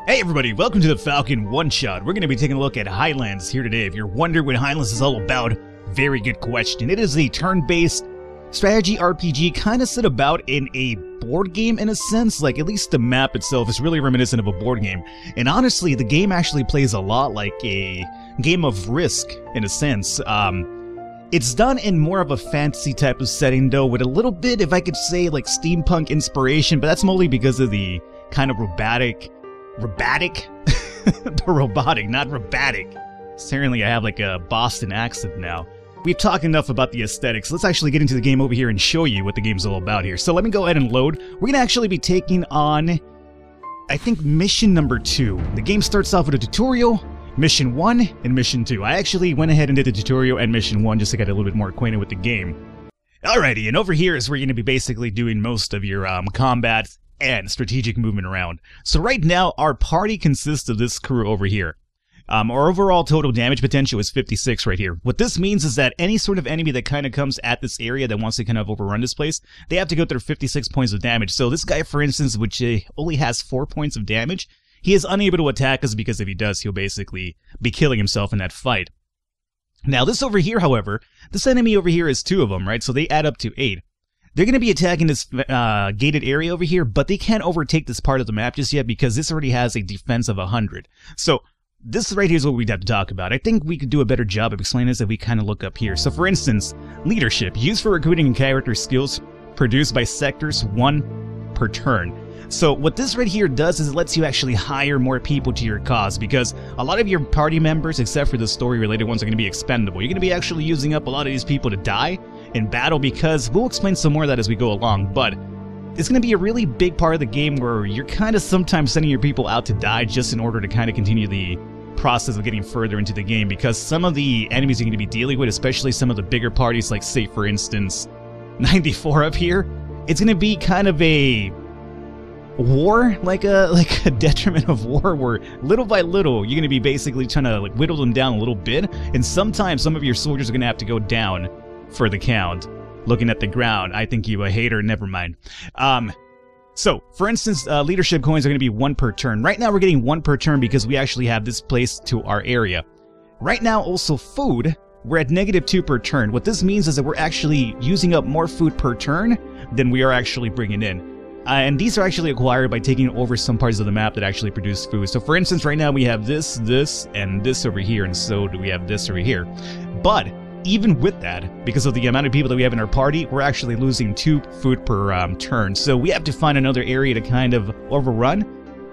Hey everybody, welcome to the Falcon one-shot. We're going to be taking a look at Highlands here today. If you're wondering what Highlands is all about, very good question. It is a turn-based strategy RPG kind of set about in a board game in a sense. Like, at least the map itself is really reminiscent of a board game. And honestly, the game actually plays a lot like a game of Risk in a sense. It's done in more of a fantasy type of setting though, with a little bit, if I could say, like steampunk inspiration, but that's mostly because of the kind of robotic, not robotic. Certainly I have like a Boston accent now. We've talked enough about the aesthetics. Let's actually get into the game over here and show you what the game's all about here. So let me go ahead and load. We're gonna actually be taking on, I think, mission number 2. The game starts off with a tutorial, mission 1, and mission 2. I actually went ahead and did the tutorial and mission 1 just to get a little bit more acquainted with the game. Alrighty, and over here is where you're gonna be basically doing most of your combat and strategic movement around. So right now, our party consists of this crew over here. Our overall total damage potential is 56 right here. What this means is that any sort of enemy that kind of comes at this area that wants to kind of overrun this place, they have to go through 56 points of damage. So this guy, for instance, which only has 4 points of damage, he is unable to attack us because if he does, he'll basically be killing himself in that fight. Now this over here, however, this enemy over here is 2 of them, right? So they add up to 8. They're going to be attacking this gated area over here, but they can't overtake this part of the map just yet because this already has a defense of 100. So this right here is what we'd have to talk about. I think we could do a better job of explaining this if we kind of look up here. So for instance, leadership, used for recruiting and character skills, produced by sectors, 1 per turn. So what this right here does is it lets you actually hire more people to your cause, because a lot of your party members, except for the story-related ones, are going to be expendable. You're going to be actually using up a lot of these people to die in battle, because we'll explain some more of that as we go along, but it's going to be a really big part of the game where you're kind of sometimes sending your people out to die just in order to kind of continue the process of getting further into the game, because some of the enemies you're going to be dealing with, especially some of the bigger parties, like say for instance 94 up here, it's going to be kind of a war, like a detriment of war, where little by little you're going to be basically trying to like whittle them down a little bit, and sometimes some of your soldiers are going to have to go down for the count. Looking at the ground, I think you a hater, never mind. So, for instance, leadership coins are going to be 1 per turn. Right now we're getting 1 per turn because we actually have this place to our area. Right now also food, we're at -2 per turn. What this means is that we're actually using up more food per turn than we are actually bringing in. And these are actually acquired by taking over some parts of the map that actually produce food. So for instance, right now we have this, and this over here, and so do we have this over here. But even with that, because of the amount of people that we have in our party, we're actually losing 2 food per turn. So we have to find another area to kind of overrun,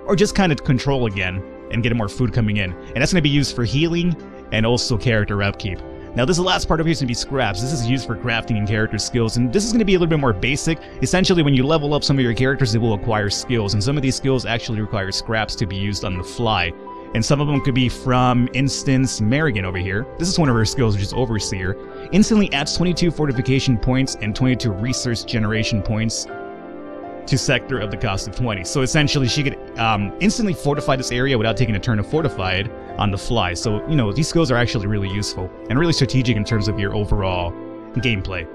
or just kind of control again, and get more food coming in. And that's going to be used for healing, and also character upkeep. Now this last part over here is going to be scraps. This is used for crafting and character skills, and this is going to be a little bit more basic. Essentially, when you level up some of your characters, they will acquire skills, and some of these skills actually require scraps to be used on the fly. And some of them could be from, instance, Merrigan over here. This is one of her skills, which is Overseer. Instantly adds 22 fortification points and 22 resource generation points to sector of the cost of 20. So essentially, she could instantly fortify this area without taking a turn to fortify it on the fly. So, you know, these skills are actually really useful and really strategic in terms of your overall gameplay.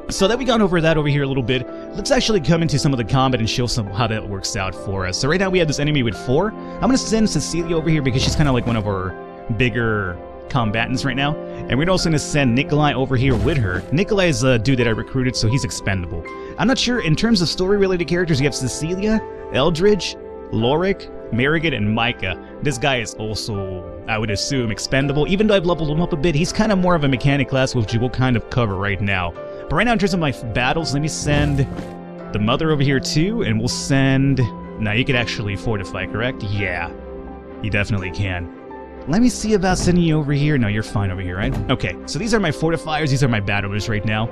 So that we gone over that over here a little bit, let's actually come into some of the combat and show some how that works out for us. So right now we have this enemy with 4. I'm going to send Cecilia over here because she's kind of like one of our bigger combatants right now. And we're also going to send Nikolai over here with her. Nikolai is a dude that I recruited, so he's expendable. I'm not sure, in terms of story-related characters, you have Cecilia, Eldridge, Lorik, Merrigan, and Micah. This guy is also, I would assume, expendable. Even though I've leveled him up a bit, he's kind of more of a mechanic class, which we'll kind of cover right now. But right now, in terms of my battles, let me send the mother over here too, and we'll send... Now, you could actually fortify, correct? Yeah, you definitely can. Let me see about sending you over here. No, you're fine over here, right? Okay, so these are my fortifiers, these are my battlers right now.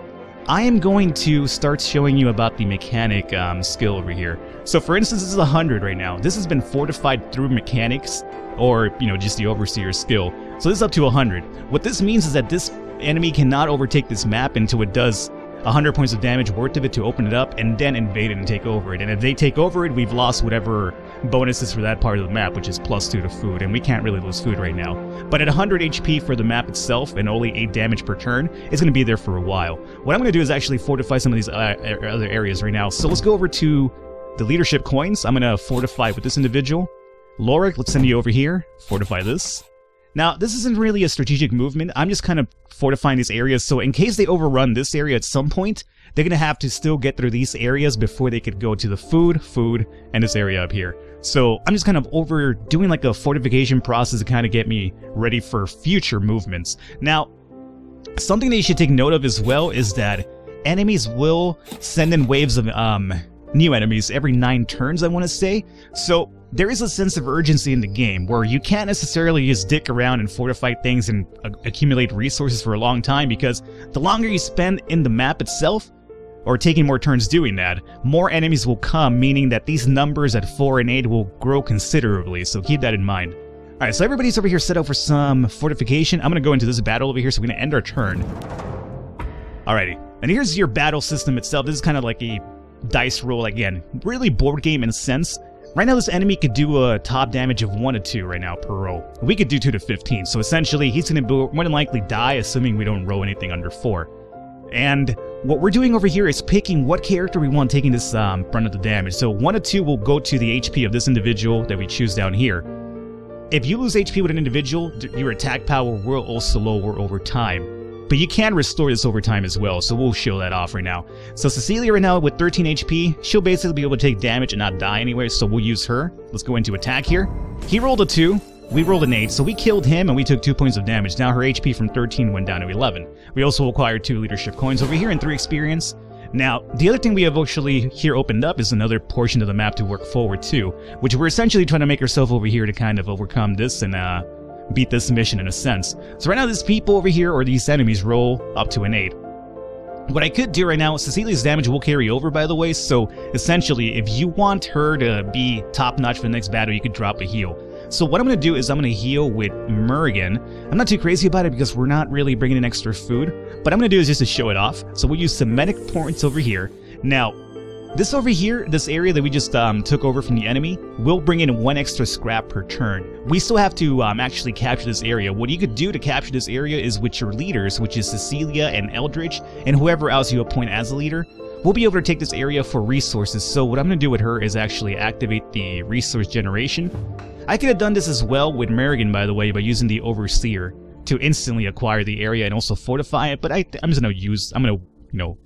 I am going to start showing you about the mechanic skill over here. So for instance, this is 100 right now. This has been fortified through mechanics, or, you know, just the Overseer skill. So this is up to 100. What this means is that this enemy cannot overtake this map until it does 100 points of damage worth of it to open it up, and then invade it and take over it. And if they take over it, we've lost whatever bonuses for that part of the map, which is +2 to food, and we can't really lose food right now. But at 100 HP for the map itself, and only 8 damage per turn, it's going to be there for a while. What I'm going to do is actually fortify some of these other areas right now. So let's go over to the leadership coins. I'm going to fortify with this individual. Lorik, let's send you over here. Fortify this. Now, this isn't really a strategic movement. I'm just kind of fortifying these areas, so in case they overrun this area at some point, they're going to have to still get through these areas before they could go to the food, and this area up here. So I'm just kind of doing like a fortification process to kind of get me ready for future movements. Now, something that you should take note of as well is that enemies will send in waves of new enemies every 9 turns, I want to say. So there is a sense of urgency in the game where you can't necessarily just dick around and fortify things and accumulate resources for a long time, because the longer you spend in the map itself, or taking more turns doing that, more enemies will come, meaning that these numbers at 4 and 8 will grow considerably, so keep that in mind. Alright, so everybody's over here set up for some fortification. I'm going to go into this battle over here, so we're going to end our turn. Alrighty, and here's your battle system itself. This is kind of like a dice roll again. Really board game in a sense. Right now this enemy could do a top damage of 1 to 2 right now per roll. We could do 2 to 15, so essentially he's going to more than likely die, assuming we don't roll anything under 4. And what we're doing over here is picking what character we want taking this brunt of the damage. So 1 to 2 will go to the HP of this individual that we choose down here. If you lose HP with an individual, your attack power will also lower over time. But you can restore this over time as well, so we'll show that off right now. So Cecilia right now with 13 HP, she'll basically be able to take damage and not die anyway, so we'll use her. Let's go into attack here. He rolled a 2, we rolled an 8, so we killed him and we took 2 points of damage. Now her HP from 13 went down to 11. We also acquired 2 leadership coins over here and 3 experience. Now, the other thing we have actually here opened up is another portion of the map to work forward to, which we're essentially trying to make ourselves over here to kind of overcome this and beat this mission in a sense. So right now these people over here, or these enemies, roll up to an 8. What I could do right now, Cecilia's damage will carry over, by the way, so essentially if you want her to be top-notch for the next battle, you could drop a heal. So what I'm going to do is I'm going to heal with Merrigan. I'm not too crazy about it because we're not really bringing in extra food, but I'm going to do is just to show it off. So we'll use some medic points over here. Now, this over here, this area that we just took over from the enemy, will bring in 1 extra scrap per turn. We still have to actually capture this area. What you could do to capture this area is with your leaders, which is Cecilia and Eldridge, and whoever else you appoint as a leader. We'll be able to take this area for resources, so what I'm going to do with her is actually activate the resource generation. I could have done this as well with Merrigan, by the way, by using the Overseer to instantly acquire the area and also fortify it, but I'm just going to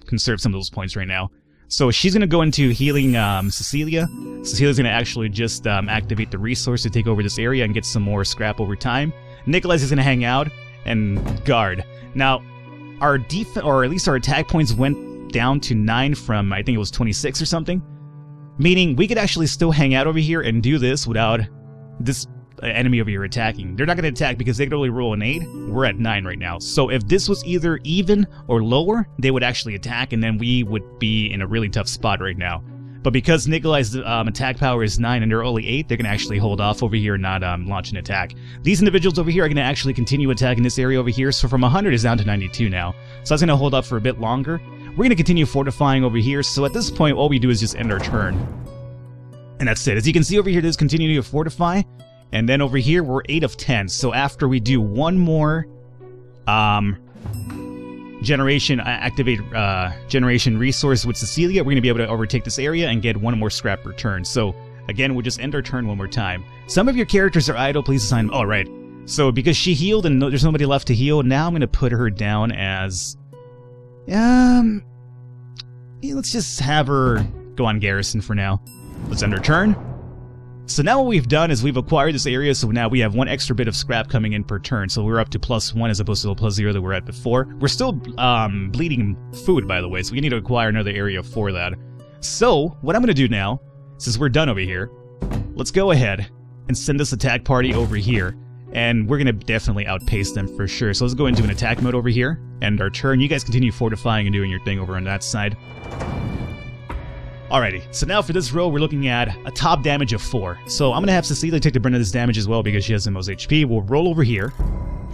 conserve some of those points right now. So she's going to go into healing Cecilia. Cecilia's going to actually just activate the resource to take over this area and get some more scrap over time. Nicholas is going to hang out and guard. Now, our defense, or at least our attack points, went down to 9 from, I think it was 26 or something. Meaning we could actually still hang out over here and do this without this enemy over here attacking. They're not going to attack because they could only roll an 8. We're at 9 right now. So if this was either even or lower, they would actually attack, and then we would be in a really tough spot right now. But because Nikolai's attack power is 9 and they're only 8, they're going to actually hold off over here and not launch an attack. These individuals over here are going to actually continue attacking this area over here, so from 100 is down to 92 now. So that's going to hold up for a bit longer. We're going to continue fortifying over here, so at this point all we do is just end our turn. And that's it. As you can see over here, this continuing to fortify. And then over here, we're 8 of 10. So after we do one more generation resource with Cecilia, we're going to be able to overtake this area and get 1 more scrap per turn. So again, we'll just end our turn one more time. Some of your characters are idle. Please assign them. Oh, right. So because she healed and there's nobody left to heal, now I'm going to put her down as... let's just have her go on garrison for now. Let's end our turn. So now what we've done is we've acquired this area, so now we have 1 extra bit of scrap coming in per turn. So we're up to +1 as opposed to the +0 that we were at before. We're still bleeding food, by the way, so we need to acquire another area for that. So what I'm going to do now, since we're done over here, let's go ahead and send this attack party over here. And we're going to definitely outpace them for sure. So let's go into an attack mode over here, end our turn. You guys continue fortifying and doing your thing over on that side. Alrighty, so now for this row, we're looking at a top damage of 4. So I'm going to have Cecilia take the brunt of this damage as well because she has the most HP. We'll roll over here.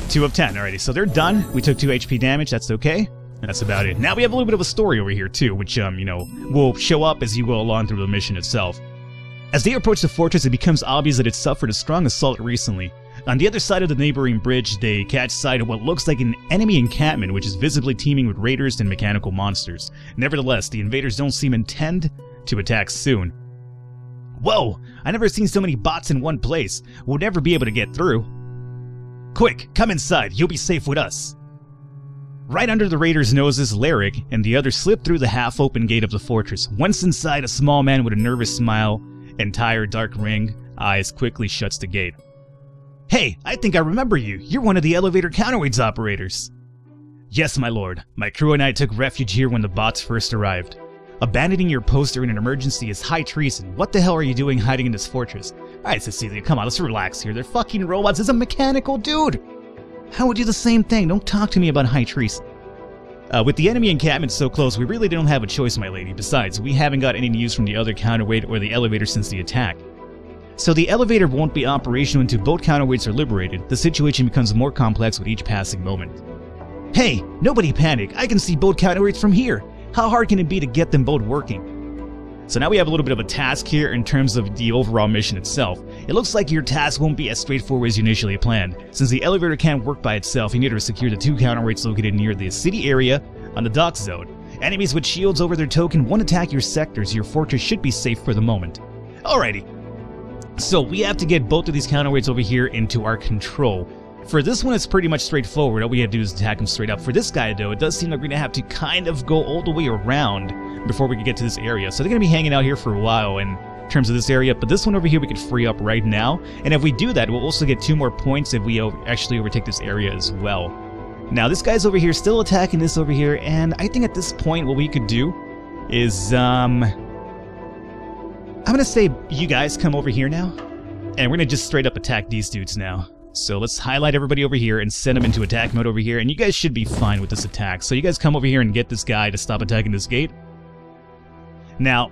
2 of 10. Alrighty, so they're done. We took 2 HP damage. That's okay. And that's about it. Now we have a little bit of a story over here too, which, will show up as you go along through the mission itself. As they approach the fortress, it becomes obvious that it suffered a strong assault recently. On the other side of the neighboring bridge, they catch sight of what looks like an enemy encampment, which is visibly teeming with raiders and mechanical monsters. Nevertheless, the invaders don't seem intent to attack soon. Whoa! I never seen so many bots in one place. We'll never be able to get through. Quick, come inside. You'll be safe with us. Right under the raiders' noses, Larrick and the others slip through the half-open gate of the fortress. Once inside, a small man with a nervous smile and tired, dark-ringed eyes quickly shuts the gate. Hey, I think I remember you. You're one of the elevator counterweights operators. Yes, my lord. My crew and I took refuge here when the bots first arrived. Abandoning your post during an emergency is high treason. What the hell are you doing hiding in this fortress? Alright, Cecilia, come on, let's relax here. They're fucking robots. It's a mechanical dude. How would you do the same thing? Don't talk to me about high treason. With the enemy encampment so close, we really don't have a choice, my lady. Besides, we haven't got any news from the other counterweight or the elevator since the attack. So the elevator won't be operational until both counterweights are liberated. The situation becomes more complex with each passing moment. Hey, nobody panic. I can see both counterweights from here. How hard can it be to get them both working? So now we have a little bit of a task here in terms of the overall mission itself. It looks like your task won't be as straightforward as you initially planned. Since the elevator can't work by itself, you need to secure the 2 counterweights located near the city area on the dock zone. Enemies with shields over their token won't attack your sectors. Your fortress should be safe for the moment. Alrighty. So we have to get both of these counterweights over here into our control. For this one, it's pretty much straightforward. All we have to do is attack him straight up. For this guy, though, it does seem like we're going to have to kind of go all the way around before we can get to this area. So they're going to be hanging out here for a while in terms of this area. But this one over here, we can free up right now. And if we do that, we'll also get 2 more points if we actually overtake this area as well. Now, this guy's over here still attacking this over here. And I think at this point, what we could do is, I'm going to say you guys come over here now. And we're going to just straight up attack these dudes now. So let's highlight everybody over here and send them into attack mode over here, and you guys should be fine with this attack. So you guys come over here and get this guy to stop attacking this gate. Now,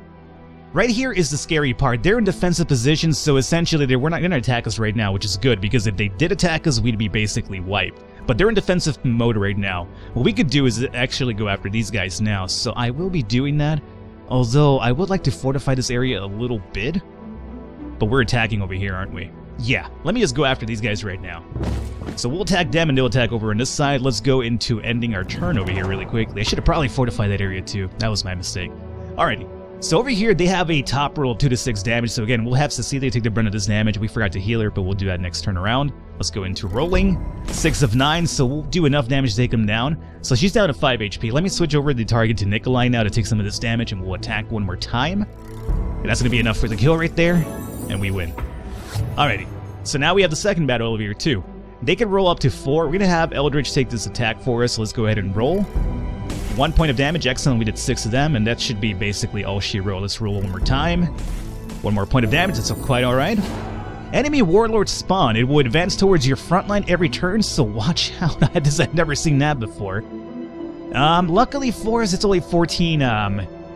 right here is the scary part. They're in defensive positions, so essentially they were not going to attack us right now, which is good, because if they did attack us, we'd be basically wiped. But they're in defensive mode right now. What we could do is actually go after these guys now, so I will be doing that. Although, I would like to fortify this area a little bit. But we're attacking over here, aren't we? Yeah, let me just go after these guys right now. So we'll attack them and they'll attack over on this side. Let's go into ending our turn over here really quickly. I should have probably fortified that area too. That was my mistake. Alrighty. So over here, they have a top roll of 2 to 6 damage. So again, we'll have Cecilia take the brunt of this damage. We forgot to heal her, but we'll do that next turn around. Let's go into rolling. 6 of 9, so we'll do enough damage to take them down. So she's down to 5 HP. Let me switch over the target to Nikolai now to take some of this damage, and we'll attack one more time. And that's going to be enough for the kill right there, and we win. Alrighty. So now we have the second battle over here too. They can roll up to 4. We're going to have Eldritch take this attack for us. So let's go ahead and roll. 1 point of damage. Excellent. We did 6 of them, and that should be basically all she rolled. Let's roll one more time. 1 more point of damage. That's quite alright. Enemy Warlord spawn. It will advance towards your front line every turn, so watch out. I've never seen that before. Luckily for us, it's only 14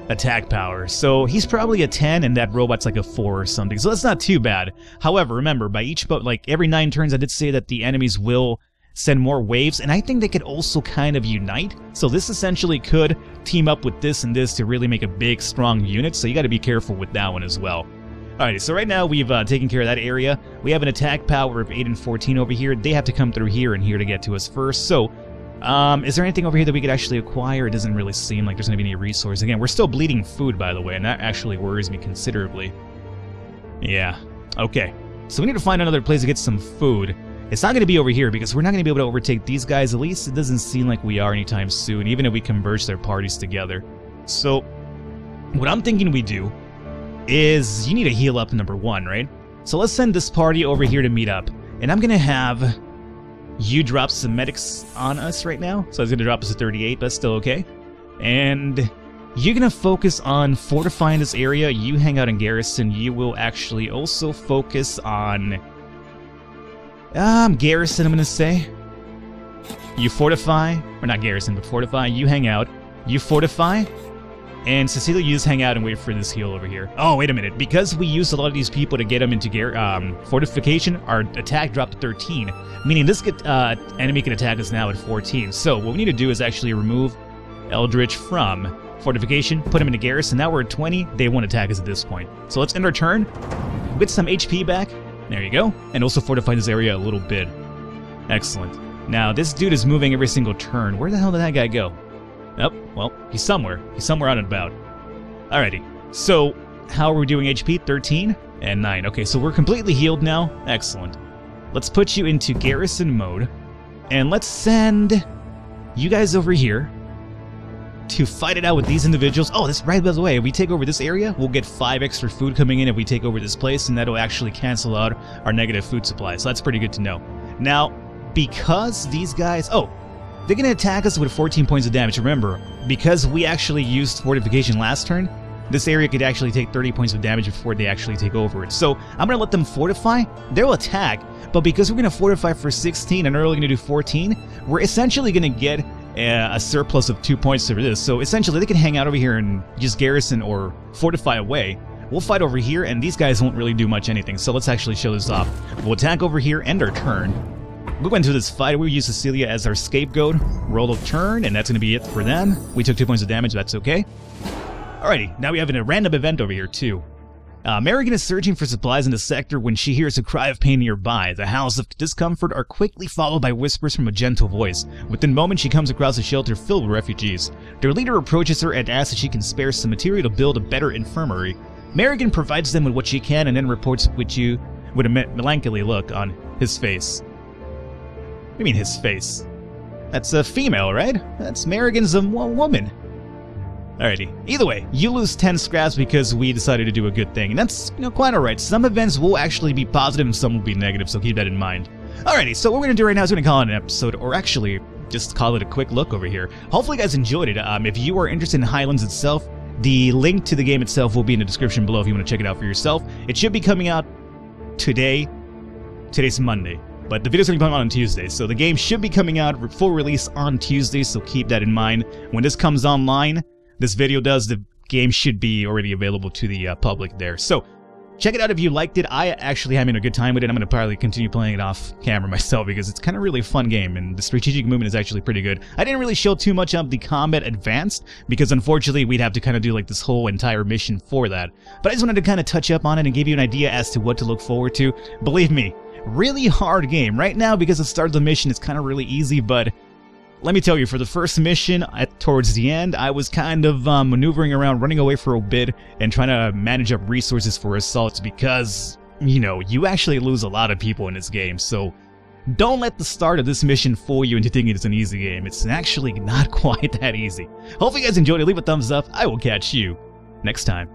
attack power, so he's probably a 10 and that robot's like a 4 or something, so that's not too bad. However, remember, by each like every 9 turns I did say that the enemies will send more waves, and I think they could also kind of unite, so this essentially could team up with this and this to really make a big strong unit, so you got to be careful with that one as well. Alright, so right now we've taken care of that area. We have an attack power of 8 and 14 over here. They have to come through here and here to get to us first, so is there anything over here that we could actually acquire? It doesn't really seem like there's going to be any resource. Again, we're still bleeding food, by the way, and that actually worries me considerably. Yeah. Okay. So we need to find another place to get some food. It's not going to be over here, because we're not going to be able to overtake these guys. At least it doesn't seem like we are anytime soon, even if we converge their parties together. So, what I'm thinking we do is you need to heal up number 1, right? So let's send this party over here to meet up. And I'm going to have you drop some medics on us right now. So it's going to drop us to 38, but that's still okay. And you're going to focus on fortifying this area. You hang out in garrison. You will actually also focus on garrison, I'm going to say. You fortify, or not garrison, but fortify. You hang out. You fortify. And Cecilia, you just hang out and wait for this heal over here. Oh, wait a minute. Because we used a lot of these people to get them into fortification, our attack dropped to 13. Meaning this enemy can attack us now at 14. So what we need to do is actually remove Eldritch from fortification, put him into garrison. Now we're at 20. They won't attack us at this point. So let's end our turn. Get some HP back. There you go. And also fortify this area a little bit. Excellent. Now, this dude is moving every single turn. Where the hell did that guy go? Oh, well, he's somewhere. He's somewhere out and about. Alrighty. So, How are we doing HP? 13 and 9. Okay, so we're completely healed now. Excellent. Let's put you into garrison mode. And let's send you guys over here to fight it out with these individuals. Oh, this, right, by the way, if we take over this area, we'll get 5 extra food coming in if we take over this place, and that'll actually cancel out our negative food supply. So that's pretty good to know. Now, because these guys... Oh, they're going to attack us with 14 points of damage. Remember, because we actually used fortification last turn, this area could actually take 30 points of damage before they actually take over it. So I'm going to let them fortify. They'll attack, but because we're going to fortify for 16 and they're only going to do 14, we're essentially going to get a surplus of 2 points over this. So essentially they can hang out over here and just garrison or fortify away. We'll fight over here, and these guys won't really do much anything. So let's actually show this off. We'll attack over here, end our turn. We went through this fight. We used Cecilia as our scapegoat. Roll a turn, and that's going to be it for them. We took 2 points of damage. That's okay. Alrighty, now we have a random event over here, too. Merrigan is searching for supplies in the sector when she hears a cry of pain nearby. The howls of discomfort are quickly followed by whispers from a gentle voice. Within moments, she comes across a shelter filled with refugees. Their leader approaches her and asks if she can spare some material to build a better infirmary. Merrigan provides them with what she can and then reports with a melancholy look on his face. What do you mean, his face? That's a female, right? That's Merrigan's a woman. Alrighty. Either way, you lose 10 scraps because we decided to do a good thing. And that's, quite alright. Some events will actually be positive and some will be negative, so keep that in mind. Alrighty, so what we're going to do right now is we're going to call it an episode, or actually, just call it a quick look over here. Hopefully you guys enjoyed it. If you are interested in Highlands itself, the link to the game itself will be in the description below if you want to check it out for yourself. It should be coming out today. Today's Monday. But the video's going to be coming out on Tuesday, so the game should be coming out full release on Tuesday, so keep that in mind. When this comes online, this video does, the game should be already available to the public there. So, check it out if you liked it. I actually having a good time with it. I'm going to probably continue playing it off camera myself because it's kind of really a fun game, and the strategic movement is actually pretty good. I didn't really show too much of the combat advanced because unfortunately we'd have to kind of do like this whole entire mission for that. But I just wanted to kind of touch up on it and give you an idea as to what to look forward to. Believe me, really hard game. Right now, because the start of the mission is kind of really easy, but let me tell you, for the first mission, towards the end, I was kind of maneuvering around, running away for a bit, and trying to manage up resources for assaults because, you actually lose a lot of people in this game, so don't let the start of this mission fool you into thinking it's an easy game. It's actually not quite that easy. Hopefully you guys enjoyed it. Leave a thumbs up. I will catch you next time.